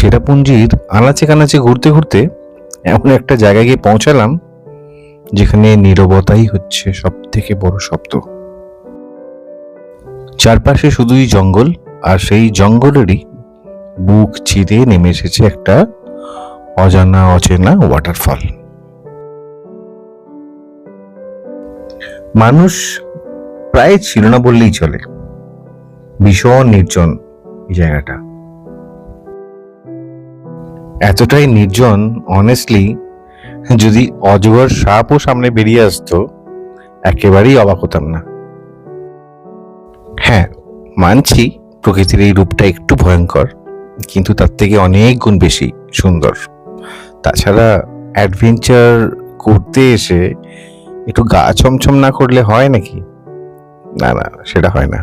চেরাপুঞ্জির আনাচে কানাচে ঘুরতে ঘুরতে এমন একটা জায়গায় গিয়ে পৌঁছালাম যেখানে নীরবতাই হচ্ছে সব থেকে বড় শব্দ। চারপাশে শুধুই জঙ্গল, আর সেই জঙ্গলেরই বুক চিরে নেমে এসেছে একটা অজানা অচেনা ওয়াটারফল। মানুষ প্রায় ছিল না বললেই চলে, ভীষণ নির্জন এই জায়গাটা। এতটাই নির্জন, অনেস্টলি যদি অজগর সাপও সামনে বেরিয়ে আসতো একেবারেই অবাক হতাম না। হ্যাঁ, মানছি প্রকৃতির এই রূপটা একটু ভয়ঙ্কর, কিন্তু তার থেকে অনেক গুণ বেশি সুন্দর। তাছাড়া অ্যাডভেঞ্চার করতে এসে একটু গা ছমছম না করলে হয় নাকি? না না, সেটা হয় না।